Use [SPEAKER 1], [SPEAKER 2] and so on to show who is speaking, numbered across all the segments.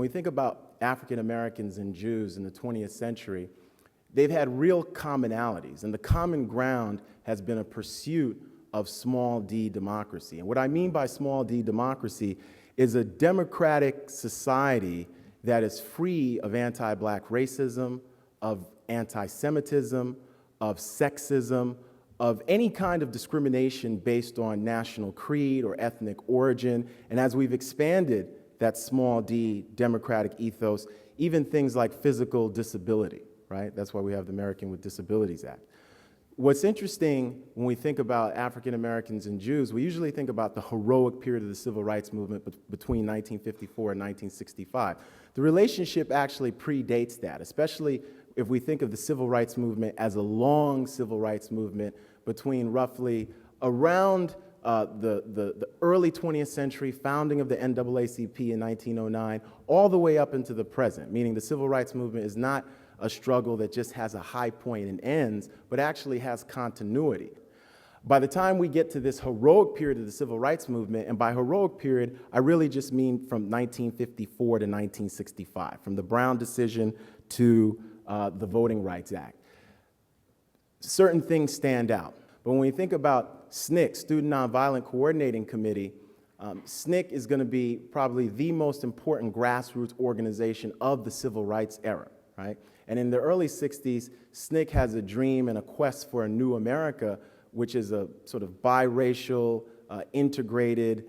[SPEAKER 1] When we think about African Americans and Jews in the 20th century, they've had real commonalities, and the common ground has been a pursuit of small d democracy. And what I mean by small d democracy is a democratic society that is free of anti-black racism, of anti-Semitism, of sexism, of any kind of discrimination based on national creed or ethnic origin. And as we've expanded that small d democratic ethos, even things like physical disability, right? That's why we have the American with Disabilities Act. What's interesting when we think about African Americans and Jews, we usually think about the heroic period of the civil rights movement between 1954 and 1965. The relationship actually predates that, especially if we think of the civil rights movement as a long civil rights movement between roughly around the early 20th century, founding of the NAACP in 1909, all the way up into the present, meaning the civil rights movement is not a struggle that just has a high point and ends, but actually has continuity. By the time we get to this heroic period of the civil rights movement, and by heroic period, I really just mean from 1954 to 1965, from the Brown decision to the Voting Rights Act. Certain things stand out. But when we think about SNCC, Student Nonviolent Coordinating Committee, SNCC is going to be probably the most important grassroots organization of the civil rights era, right? And in the early 60s, SNCC has a dream and a quest for a new America, which is a sort of biracial, integrated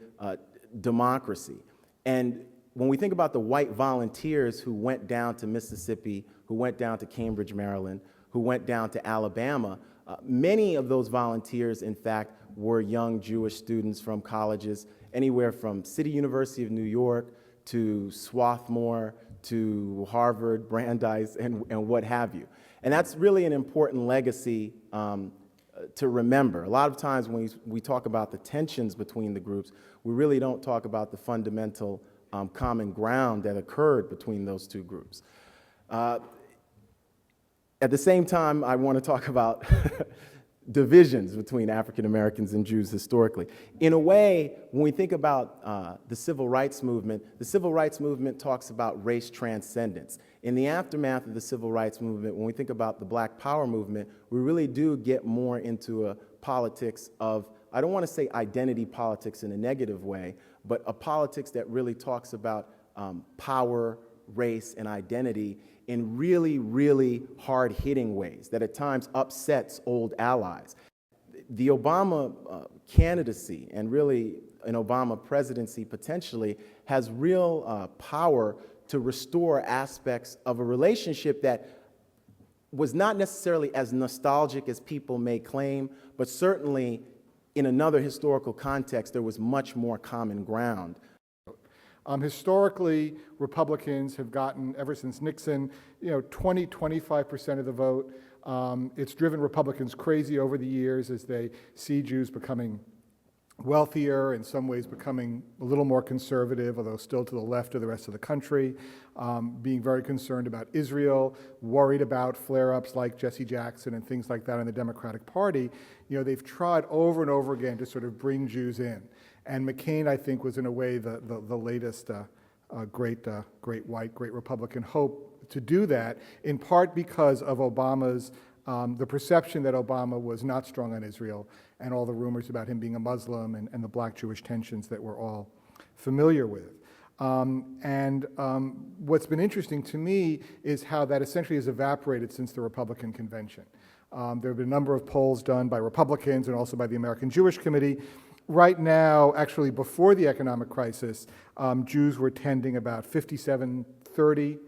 [SPEAKER 1] democracy. And when we think about the white volunteers who went down to Mississippi, who went down to Cambridge, Maryland, who went down to Alabama, many of those volunteers, in fact, were young Jewish students from colleges, anywhere from City University of New York to Swarthmore to Harvard, Brandeis, and what have you. And that's really an important legacy to remember. A lot of times when we talk about the tensions between the groups, we really don't talk about the fundamental common ground that occurred between those two groups. At the same time, I want to talk about divisions between African Americans and Jews historically. In a way, when we think about the civil rights movement talks about race transcendence. In the aftermath of the civil rights movement, when we think about the Black Power movement, we really do get more into a politics of, I don't want to say identity politics in a negative way, but a politics that really talks about power, race, and identity in really, really hard-hitting ways that at times upsets old allies. The Obama candidacy and really an Obama presidency potentially has real power to restore aspects of a relationship that was not necessarily as nostalgic as people may claim, but certainly in another historical context, there was much more common ground.
[SPEAKER 2] Historically, Republicans have gotten, ever since Nixon, 20, 25% of the vote. It's driven Republicans crazy over the years as they see Jews becoming wealthier, in some ways becoming a little more conservative, although still to the left of the rest of the country, being very concerned about Israel, worried about flare-ups like Jesse Jackson and things like that in the Democratic Party. They've tried over and over again to sort of bring Jews in. And McCain, I think, was in a way the latest great Republican hope to do that, in part because of Obama's, the perception that Obama was not strong on Israel and all the rumors about him being a Muslim and the black-Jewish tensions that we're all familiar with. What's been interesting to me is how that essentially has evaporated since the Republican convention. There have been a number of polls done by Republicans and also by the American Jewish Committee. Right now, actually before the economic crisis, Jews were tending about 57-30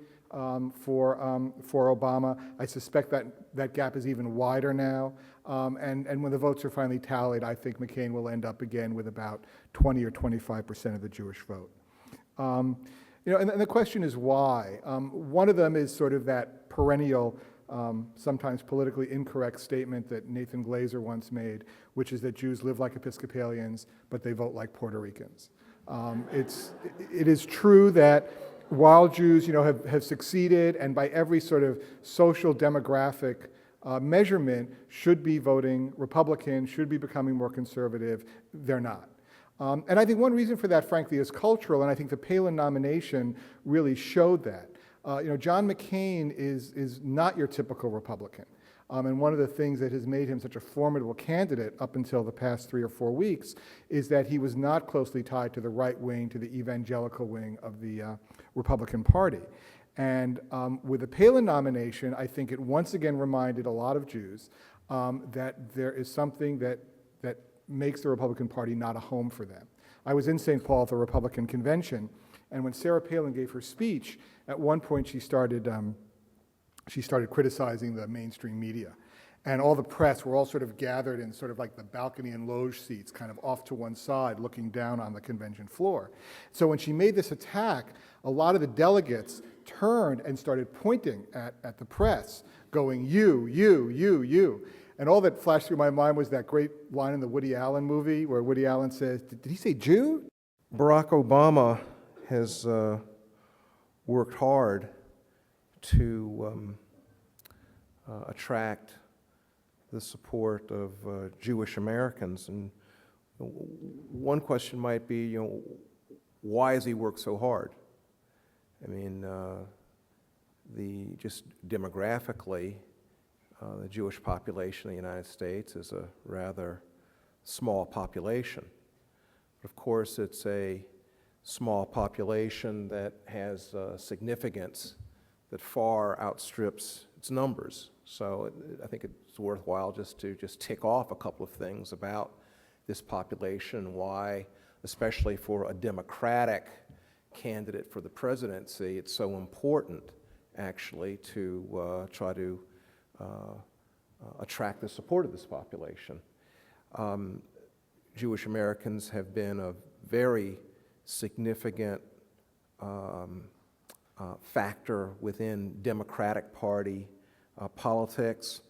[SPEAKER 2] for Obama. I suspect that gap is even wider now. And when the votes are finally tallied, I think McCain will end up again with about 20 or 25% of the Jewish vote. And the question is why. One of them is sort of that perennial, sometimes politically incorrect statement that Nathan Glazer once made, which is that Jews live like Episcopalians, but they vote like Puerto Ricans. It is true that while Jews, have succeeded and by every sort of social demographic measurement should be voting Republican, should be becoming more conservative, they're not. And I think one reason for that, frankly, is cultural, and I think the Palin nomination really showed that. John McCain is not your typical Republican. And one of the things that has made him such a formidable candidate up until the past 3 or 4 weeks is that he was not closely tied to the right wing, to the evangelical wing of the Republican Party. And with the Palin nomination, I think it once again reminded a lot of Jews that there is something that makes the Republican Party not a home for them. I was in St. Paul at the Republican convention, and when Sarah Palin gave her speech, at one point she started criticizing the mainstream media. And all the press were all sort of gathered in sort of like the balcony and loge seats, kind of off to one side, looking down on the convention floor. So when she made this attack, a lot of the delegates turned and started pointing at the press, going, you. And all that flashed through my mind was that great line in the Woody Allen movie where Woody Allen says, did he say Jew?
[SPEAKER 3] Barack Obama has worked hard to attract the support of Jewish Americans. And one question might be, why has he worked so hard? I mean, just demographically, the Jewish population in the United States is a rather small population. But of course, it's a small population that has significance that far outstrips its numbers. So I think it's worthwhile just to tick off a couple of things about this population, why, especially for a Democratic candidate for the presidency, it's so important actually to try to attract the support of this population. Jewish Americans have been a very significant factor within Democratic Party politics.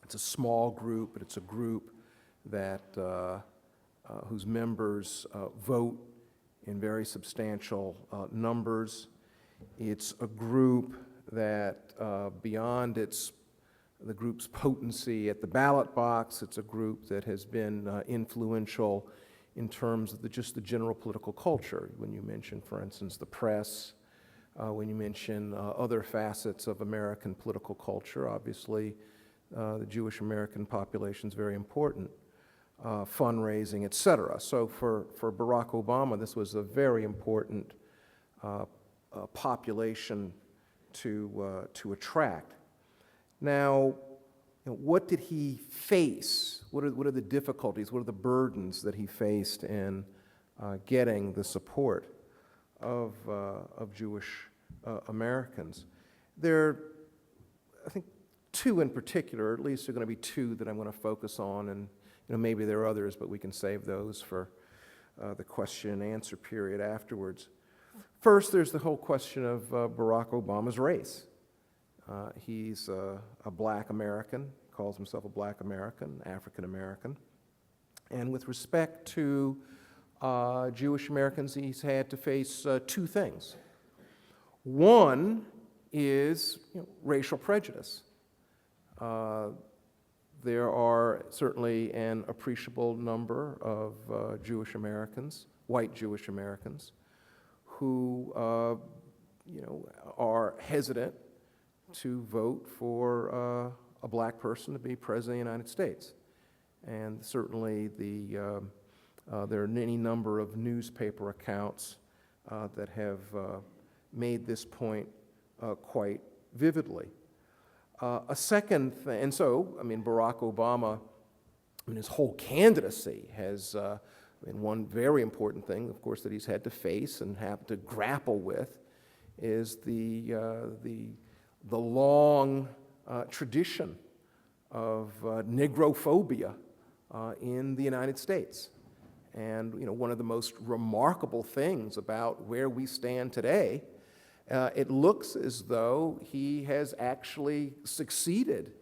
[SPEAKER 3] It's a small group, but it's a group that whose members vote in very substantial numbers. It's a group that beyond the group's potency at the ballot box, it's a group that has been influential in terms of just the general political culture. When you mention, for instance, the press, when you mention other facets of American political culture, obviously the Jewish American population is very important, fundraising, et cetera. So for Barack Obama, this was a very important population to attract. Now, what did he face? What are the difficulties? What are the burdens that he faced in getting the support of Jewish Americans? There are, I think, two in particular, at least there are going to be two that I'm going to focus on, and maybe there are others, but we can save those for the question and answer period afterwards. First, there's the whole question of Barack Obama's race. He's a black American, calls himself a black American, African American. And with respect to Jewish Americans, he's had to face two things. One is racial prejudice. There are certainly an appreciable number of Jewish Americans, white Jewish Americans, who are hesitant to vote for a black person to be president of the United States. And certainly there are any number of newspaper accounts that have made this point quite vividly. A second thing, and so, Barack Obama, his whole candidacy has been one very important thing, of course, that he's had to face and have to grapple with is the long tradition of Negrophobia in the United States. And one of the most remarkable things about where we stand today, it looks as though he has actually succeeded